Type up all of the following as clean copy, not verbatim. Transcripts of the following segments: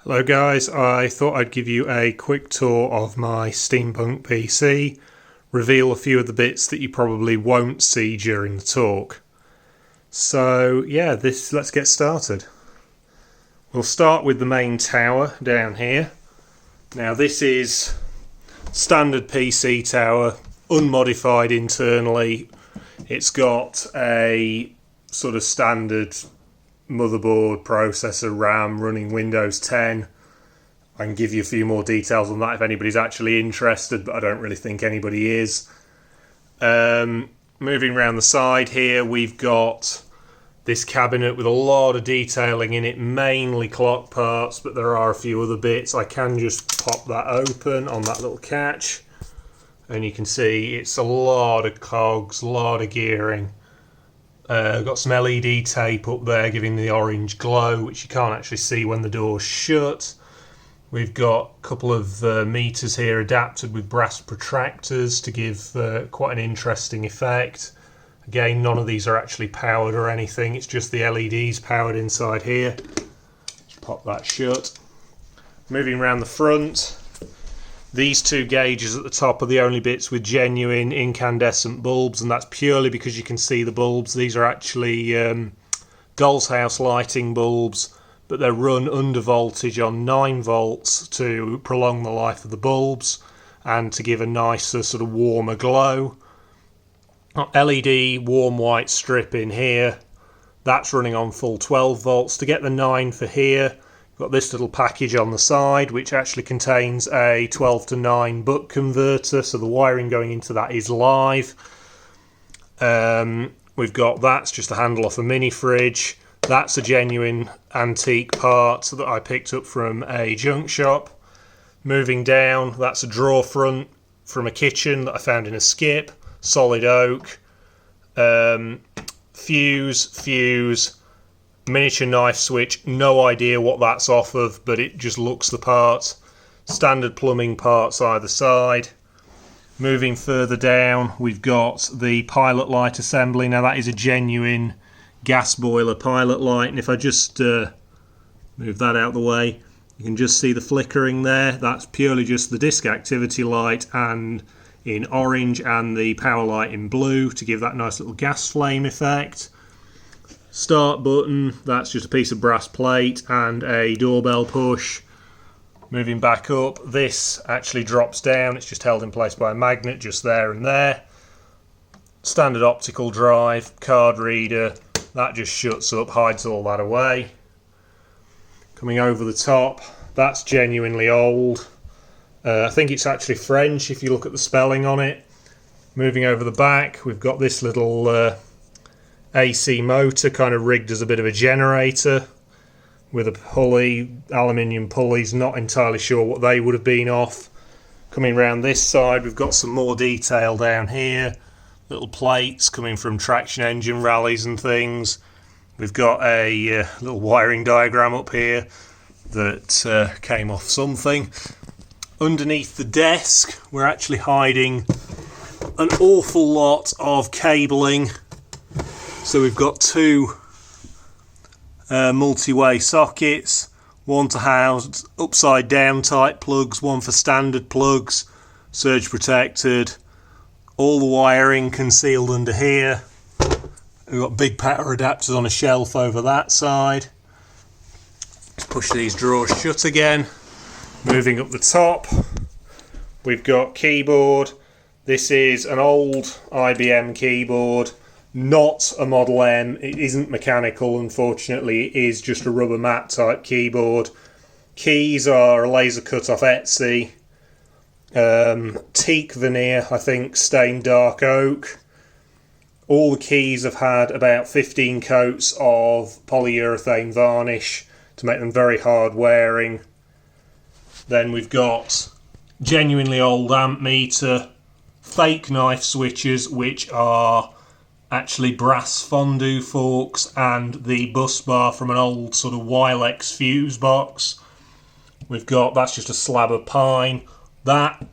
Hello guys, I thought I'd give you a quick tour of my Steampunk PC, reveal a few of the bits that you probably won't see during the talk. So yeah, let's get started. We'll start with the main tower down here. Now this is standard PC tower, unmodified internally. It's got a sort of standard motherboard, processor, RAM, running Windows 10. I can give you a few more details on that if anybody's actually interested, but I don't really think anybody is. Moving around the side here, we've got this cabinet with a lot of detailing in it, mainly clock parts, but there are a few other bits. I can just pop that open on that little catch, and you can see it's a lot of cogs, a lot of gearing. Got some LED tape up there giving the orange glow, which you can't actually see when the door's shut. We've got a couple of meters here adapted with brass protractors to give quite an interesting effect. Again, none of these are actually powered or anything, it's just the LEDs powered inside here. Pop that shut. Moving around the front, these two gauges at the top are the only bits with genuine incandescent bulbs, and that's purely because you can see the bulbs. These are actually doll's house lighting bulbs, but they're run under voltage on 9 volts to prolong the life of the bulbs and to give a nicer sort of warmer glow. LED warm white strip in here, that's running on full 12 volts. To get the 9 for here, got this little package on the side which actually contains a 12 to 9 buck converter, so the wiring going into that is live. We've got that's just a handle off a mini fridge. That's a genuine antique part that I picked up from a junk shop. Moving down, that's a drawer front from a kitchen that I found in a skip, solid oak. Fuse, miniature knife switch, no idea what that's off of, but it just looks the part. Standard plumbing parts either side. Moving further down, we've got the pilot light assembly. Now that is a genuine gas boiler pilot light, and if I just move that out of the way, you can just see the flickering there. That's purely just the disk activity light and in orange and the power light in blue to give that nice little gas flame effect. Start button, that's just a piece of brass plate and a doorbell push. Moving back up, this actually drops down, it's just held in place by a magnet just there and there. Standard optical drive, card reader, that just shuts up, hides all that away. Coming over the top, that's genuinely old. I think it's actually French if you look at the spelling on it. Moving over the back, we've got this little AC motor kind of rigged as a bit of a generator with a pulley, aluminium pulleys, not entirely sure what they would have been off. Coming around this side, we've got some more detail down here, little plates coming from traction engine rallies and things. We've got a little wiring diagram up here that came off something. Underneath the desk, we're actually hiding an awful lot of cabling. So we've got two multi-way sockets, one to house upside down type plugs, one for standard plugs, surge protected, all the wiring concealed under here. We've got big power adapters on a shelf over that side. Let's push these drawers shut again. Moving up the top, we've got keyboard. This is an old IBM keyboard, not a Model M. It isn't mechanical, unfortunately. It is just a rubber mat type keyboard. Keys are a laser cut off Etsy. Teak veneer, I think, stained dark oak. All the keys have had about 15 coats of polyurethane varnish to make them very hard wearing. Then we've got genuinely old amp meter, fake knife switches which are actually brass fondue forks, and the bus bar from an old sort of Wilex fuse box. We've got, that's just a slab of pine. That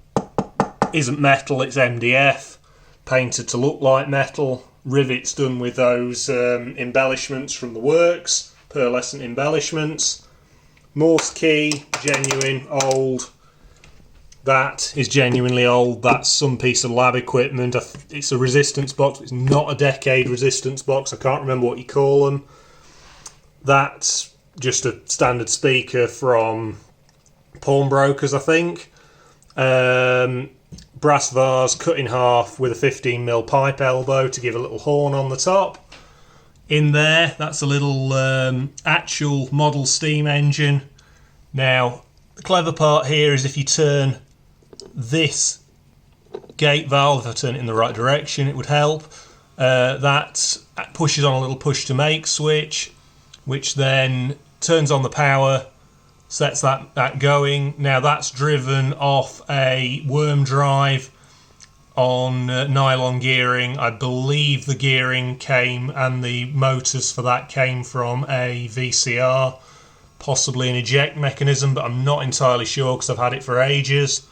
isn't metal, it's MDF, painted to look like metal. Rivets done with those embellishments from the works, pearlescent embellishments. Morse key, genuine, old. That is genuinely old. That's some piece of lab equipment. It's a resistance box. It's not a decade resistance box. I can't remember what you call them. That's just a standard speaker from pawnbrokers, I think. Brass vase cut in half with a 15mm pipe elbow to give a little horn on the top. In there, that's a little actual model steam engine. Now, the clever part here is if you turn this gate valve, if I turn it in the right direction, it would help. That pushes on a little push to make switch, which then turns on the power, sets that going. Now that's driven off a worm drive on nylon gearing. I believe the gearing came and the motors for that came from a VCR, possibly an eject mechanism, but I'm not entirely sure because I've had it for ages.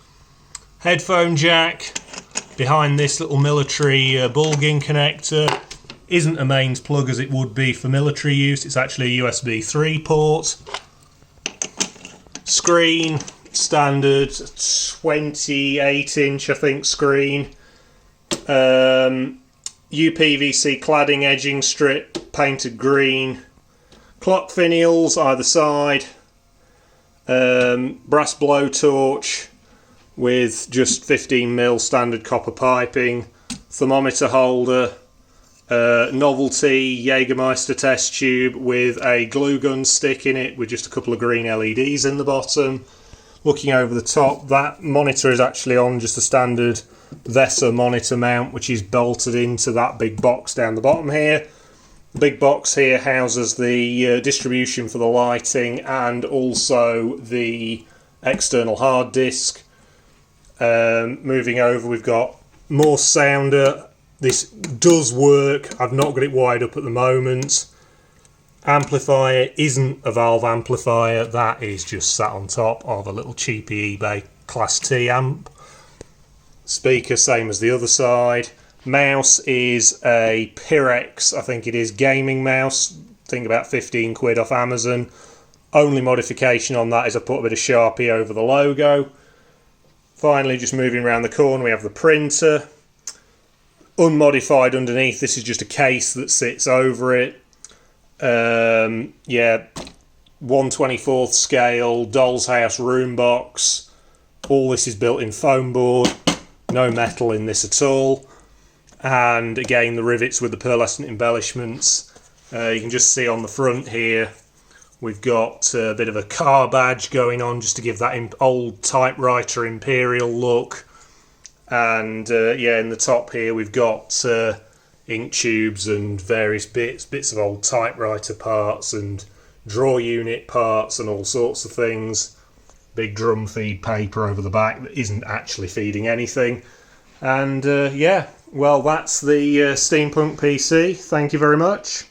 Headphone jack behind this little military bulging connector. Isn't a mains plug as it would be for military use, it's actually a USB 3 port. Screen, standard 28-inch I think screen. UPVC cladding edging strip, painted green. Clock finials either side. Brass blowtorch with just 15mm standard copper piping. Thermometer holder. Novelty Jägermeister test tube with a glue gun stick in it with just a couple of green LEDs in the bottom. Looking over the top, that monitor is actually on just a standard VESA monitor mount, which is bolted into that big box down the bottom here. The big box here houses the distribution for the lighting and also the external hard disk. Moving over, we've got more sounder. This does work. I've not got it wired up at the moment. Amplifier isn't a valve amplifier. That is just sat on top of a little cheapy eBay Class T amp. Speaker, same as the other side. Mouse is a Pyrex, I think it is, gaming mouse. I think about 15 quid off Amazon. Only modification on that is I put a bit of Sharpie over the logo. Finally, just moving around the corner, we have the printer. Unmodified underneath, this is just a case that sits over it. Yeah, 1/24 scale, doll's house room box. All this is built in foam board, no metal in this at all. And again, the rivets with the pearlescent embellishments. You can just see on the front here, we've got a bit of a car badge going on just to give that old typewriter imperial look. And yeah, in the top here we've got ink tubes and various bits of old typewriter parts and drawer unit parts and all sorts of things. Big drum feed paper over the back that isn't actually feeding anything. And yeah, well, that's the Steampunk PC. Thank you very much.